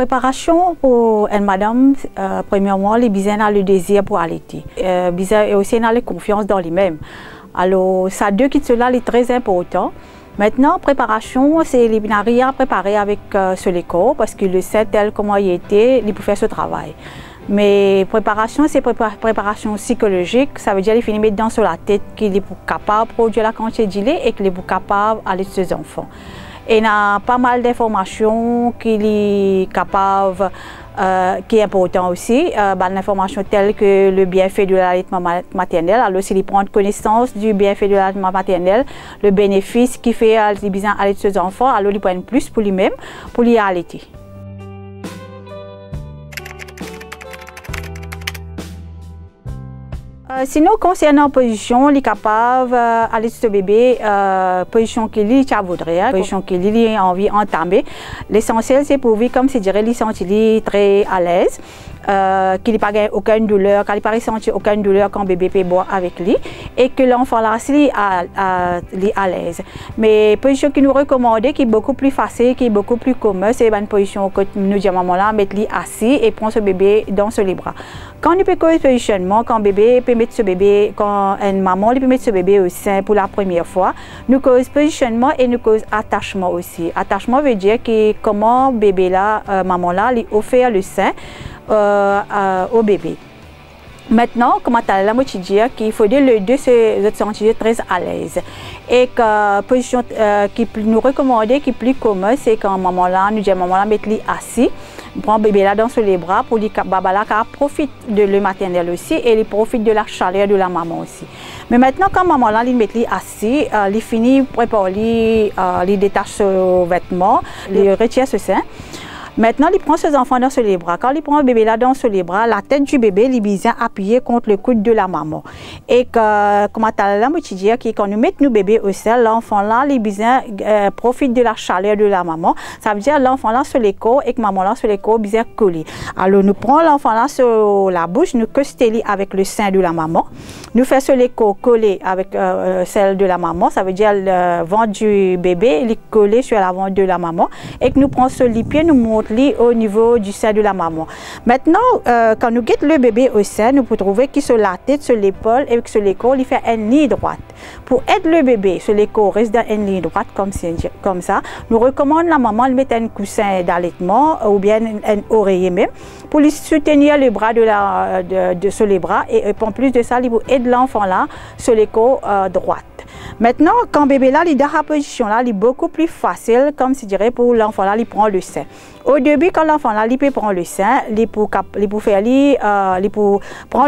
préparation pour une madame, premièrement, les besoins ont le désir pour allaiter. Et aussi la confiance dans lui-même. Alors, ça deux qui sont là, c'est très important. Maintenant, préparation, c'est les binariens préparés avec ce l'école parce qu'il le sait tel comment il était, il peut faire ce travail. Mais préparation, c'est préparation psychologique, ça veut dire qu'il finit mettre dans sur la tête qu'il est capable de produire la quantité de lait et qu'il est capable d'aller de ses enfants. Et il y a pas mal d'informations qu'il est capable, qui est important aussi, l'information telle que le bienfait de l'allaitement maternel. Alors, s'il prend connaissance du bienfait de l'allaitement maternel, le bénéfice qui fait bien allaiter ses enfants, alors il prend plus pour lui-même, pour lui allaiter. Sinon, concernant la position, il est capable d'aller sur ce bébé, position qu'il voudrait, position qu'il a envie d'entamer. L'essentiel, c'est pour lui, comme je dirais, il sentit très à l'aise, qu'il n'ait pas aucune douleur, qu'il n'ait pas ressenti aucune douleur quand le bébé peut boire avec lui, et que l'enfant là, est à l'aise. Mais la position qu'il nous recommande, qui est beaucoup plus facile, qui est beaucoup plus commune, c'est une position que nous disons à maman là, mettre lui assis et prendre ce bébé dans ses bras. Quand on peut cause positionnement, quand bébé peut mettre ce bébé, quand une maman peut mettre ce bébé au sein pour la première fois, nous cause positionnement et nous cause attachement aussi. Attachement veut dire que comment bébé là, maman là, lui offre le sein au bébé. Maintenant, comme tu as dit, qu'il faut les deux se sentir très à l'aise. Et que la position qui nous recommande, qui est plus commune, c'est quand maman là, nous disons maman là, mettre lui assis, prend bébé là dans les bras pour lui baba là profite de le maternel aussi et il profite de la chaleur de la maman aussi. Mais maintenant quand maman là il met lui assis, il finit prépare lui, il détache ses vêtements, il retire ce sein. Maintenant, il prend ses enfants dans les bras. Quand il prend le bébé là dans les bras, la tête du bébé il est bien appuyée contre le coude de la maman. Et que, comme tu as dit, quand nous mettons nos bébés au sein, l'enfant là, il bien profite de la chaleur de la maman. Ça veut dire l'enfant là sur les côtes et que maman là sur les côtes bien collé. Alors, nous prenons l'enfant là sur la bouche, nous costons avec le sein de la maman. Nous faisons sur les côtes collé avec celle de la maman. Ça veut dire le ventre du bébé, il est collé sur la ventre de la maman. Et que nous prenons sur les pieds, nous montons au niveau du sein de la maman. Maintenant, quand nous guettons le bébé au sein, nous pouvons trouver qu'il sur la tête, sur l'épaule et sur l'épaule, il fait une ligne droite. Pour aider le bébé sur l'épaule, reste dans une ligne droite comme ça, nous recommandons la maman de mettre un coussin d'allaitement ou bien un oreiller même pour lui soutenir le bras sur les bras et en plus de ça, il faut aider l'enfant là sur l'épaule droite. Maintenant, quand bébé là, il est dans la position là, il est beaucoup plus facile, comme je dirais, pour l'enfant là, il prend le sein. Au début, quand l'enfant là, il peut prendre le sein, il peut prendre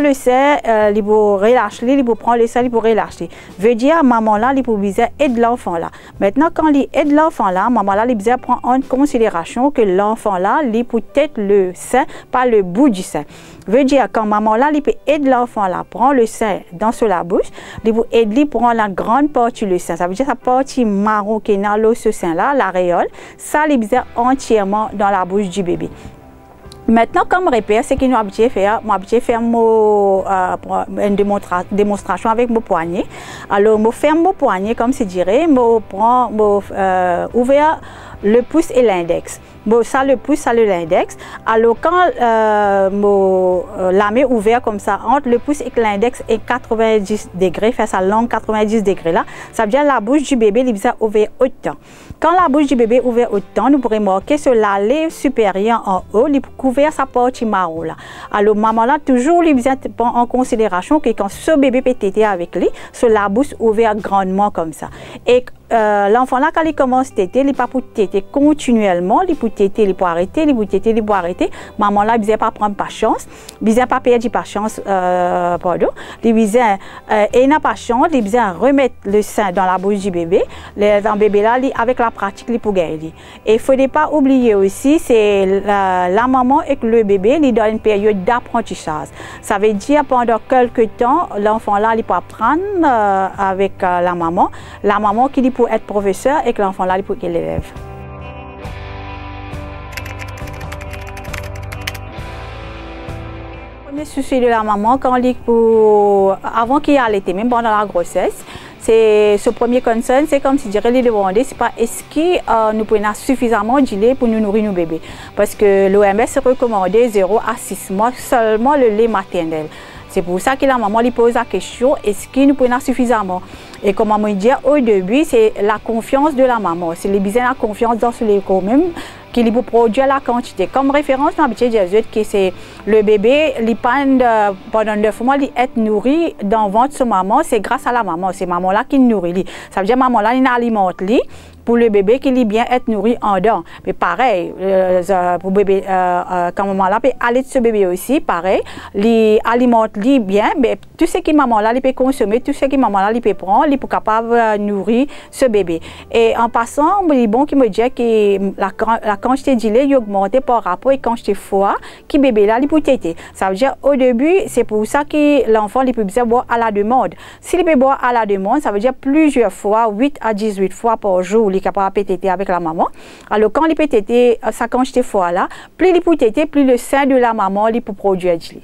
le sein, il peut relâcher, il peut prendre le sein, il peut relâcher. Veut dire, maman là, il peut bien aider l'enfant là. Maintenant, quand il aide l'enfant là, maman là, il bien prend en considération que l'enfant là, il peut être le sein, pas le bout du sein. Veut dire, quand maman là, il peut aider l'enfant là, prend le sein dans la bouche, il peut aider prendre la grande partie du sein. Ça veut dire la partie marron qui est dans le sein là, l'aréole, ça il bien entièrement dans la bouche du bébé. Maintenant, comme repère, c'est qu'il nous habitué faire, une démonstration avec mon poignet. Alors, je ferme mon poignet, comme c'est dirait, je prends, ouvert le pouce et l'index. Bon, ça le pouce, ça l'index. Alors quand la main ouverte comme ça, entre le pouce et l'index et 90 degrés, fait sa longue 90 degrés là, ça veut dire la bouche du bébé est bien ouverte autant. Quand la bouche du bébé est ouverte autant, nous pourrons marquer sur la lèvre supérieure en haut, il couvert sa partie marron là. Alors maman là toujours lui bien en considération que quand ce bébé peut téter avec lui, sur la bouche ouverte grandement comme ça. Et l'enfant là quand il commence à téter, il n'est pas pour téter continuellement, il peut téter, il peut arrêter, il peut téter, il peut arrêter. Maman là, il ne pas prendre patience, il ne pas perdre patience, pardon. Il n'a pas chance, il vient remettre le sein dans la bouche du bébé. Le bébé là, avec la pratique, il peut gagner. Et il ne faut pas oublier aussi, c'est la maman et le bébé, il dans une période d'apprentissage. Ça veut dire pendant quelques temps, l'enfant là, il peut apprendre avec la maman qui pour être professeur et que l'enfant là, il peut être élève. Le souci de la maman, avant qu'il allaite, même pendant la grossesse, c'est ce premier concern, c'est comme si je dirais les demander, c'est pas est-ce que nous prenons suffisamment de lait pour nous nourrir nos bébés. Parce que l'OMS recommandait 0 à 6 mois seulement le lait maternel. C'est pour ça que la maman lui pose la question, est-ce que nous prenons suffisamment? Et comme on dit au début, c'est la confiance de la maman. C'est le besoin de la confiance dans ce lait quand même qui peut produire la quantité. Comme référence, on a que c'est le bébé, pendant 9 mois, il est nourri dans le ventre de sa maman. C'est grâce à la maman. C'est maman-là qui nourrit. Ça veut dire que maman-là, il alimente lui pour le bébé qui bien être nourri en dedans. Mais pareil, pour bébé, quand maman-là peut aller de ce bébé aussi, pareil, il alimente lui bien, mais tout ce que maman-là peut consommer, tout ce que maman-là peut prendre, il est capable de nourrir ce bébé. Et en passant, il est bon qui me dit que la quantité de lait est augmentée par rapport à la quantité de fois que bébé là il peut téter. Ça veut dire au début, c'est pour ça que l'enfant il peut bien boire à la demande. S'il peut boire à la demande, ça veut dire plusieurs fois, 8 à 18 fois par jour, il est capable de téter avec la maman. Alors quand il peut téter sa quantité de fois là, plus il peut téter, plus le sein de la maman il peut produire du lait.